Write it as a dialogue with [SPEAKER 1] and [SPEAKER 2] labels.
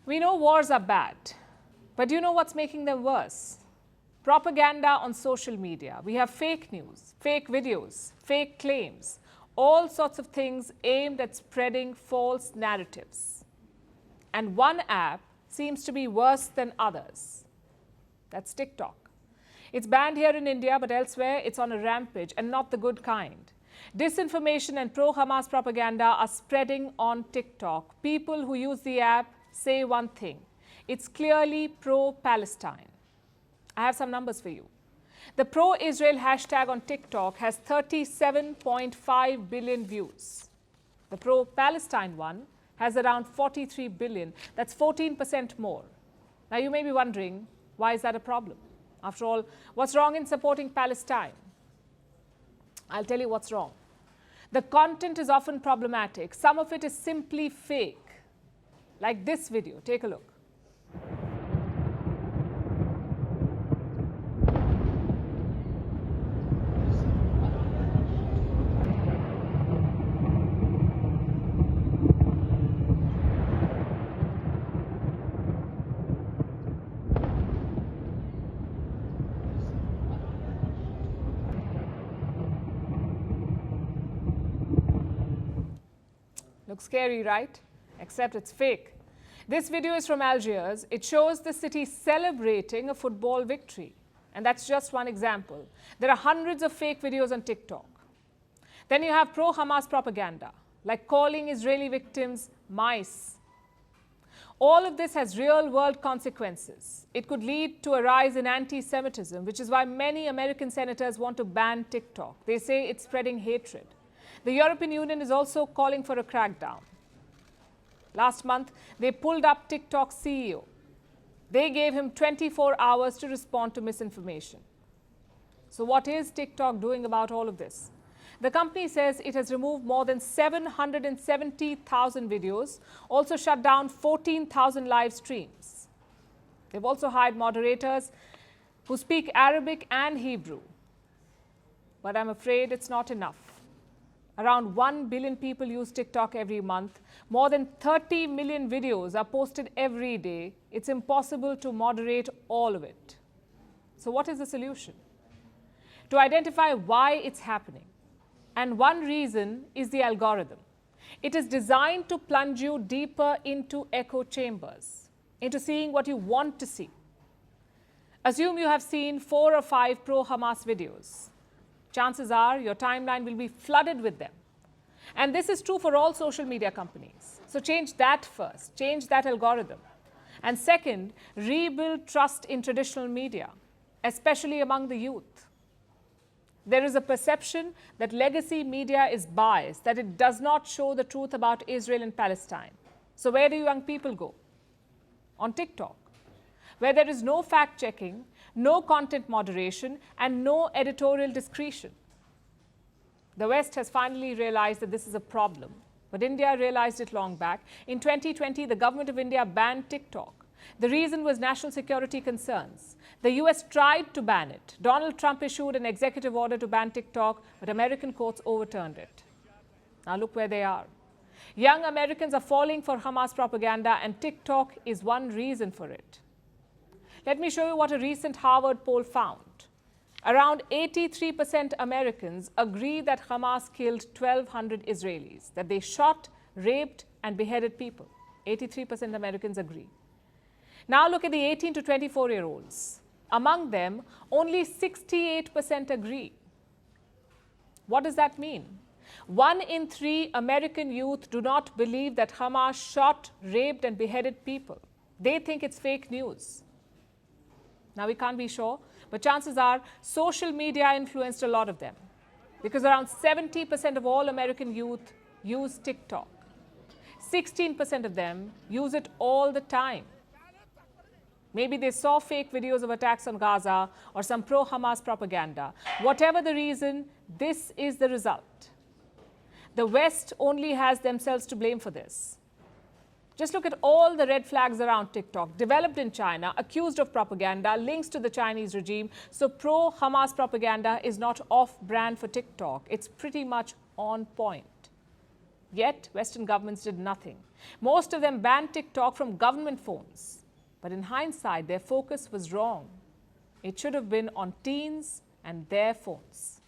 [SPEAKER 1] We know wars are bad, but do you know what's making them worse? Propaganda on social media. We have fake news, fake videos, fake claims, all sorts of things aimed at spreading false narratives. And one app seems to be worse than others. That's TikTok. It's banned here in India, but elsewhere it's on a rampage, and not the good kind. Disinformation and pro-Hamas propaganda are spreading on TikTok. People who use the app say one thing: it's clearly pro-Palestine. I have some numbers for you. The pro-Israel hashtag on TikTok has 37.5 billion views. The pro-Palestine one has around 43 billion. That's 14% more. Now you may be wondering, why is that a problem? After all, what's wrong in supporting Palestine? I'll tell you what's wrong. The content is often problematic. Some of it is simply fake. Like this video. Take a look. Looks scary, right? Except it's fake. This video is from Algiers. It shows the city celebrating a football victory. And that's just one example. There are hundreds of fake videos on TikTok. Then you have pro-Hamas propaganda, like calling Israeli victims mice. All of this has real-world consequences. It could lead to a rise in anti-Semitism, which is why many American senators want to ban TikTok. They say it's spreading hatred. The European Union is also calling for a crackdown. Last month, they pulled up TikTok's CEO. They gave him 24 hours to respond to misinformation. So what is TikTok doing about all of this? The company says it has removed more than 770,000 videos, also shut down 14,000 live streams. They've also hired moderators who speak Arabic and Hebrew. But I'm afraid it's not enough. Around 1 billion people use TikTok every month. More than 30 million videos are posted every day. It's impossible to moderate all of it. So what is the solution? To identify why it's happening. And one reason is the algorithm. It is designed to plunge you deeper into echo chambers, into seeing what you want to see. Assume you have seen 4 or 5 pro-Hamas videos. Chances are your timeline will be flooded with them. And this is true for all social media companies. So change that first, change that algorithm. And second, rebuild trust in traditional media, especially among the youth. There is a perception that legacy media is biased, that it does not show the truth about Israel and Palestine. So where do young people go? On TikTok, where there is no fact-checking, no content moderation, and no editorial discretion. The West has finally realized that this is a problem, but India realized it long back. In 2020, the government of India banned TikTok. The reason was national security concerns. The US tried to ban it. Donald Trump issued an executive order to ban TikTok, but American courts overturned it. Now look where they are. Young Americans are falling for Hamas propaganda, and TikTok is one reason for it. Let me show you what a recent Harvard poll found. Around 83% Americans agree that Hamas killed 1,200 Israelis, that they shot, raped, and beheaded people. 83% Americans agree. Now look at the 18 to 24-year-olds. Among them, only 68% agree. What does that mean? 1 in 3 American youth do not believe that Hamas shot, raped, and beheaded people. They think it's fake news. Now, we can't be sure, but chances are social media influenced a lot of them, because around 70% of all American youth use TikTok. 16% of them use it all the time. Maybe they saw fake videos of attacks on Gaza or some pro-Hamas propaganda. Whatever the reason, this is the result. The West only has themselves to blame for this. Just look at all the red flags around TikTok. Developed in China, accused of propaganda, links to the Chinese regime. So pro-Hamas propaganda is not off-brand for TikTok. It's pretty much on point. Yet, Western governments did nothing. Most of them banned TikTok from government phones. But in hindsight, their focus was wrong. It should have been on teens and their phones.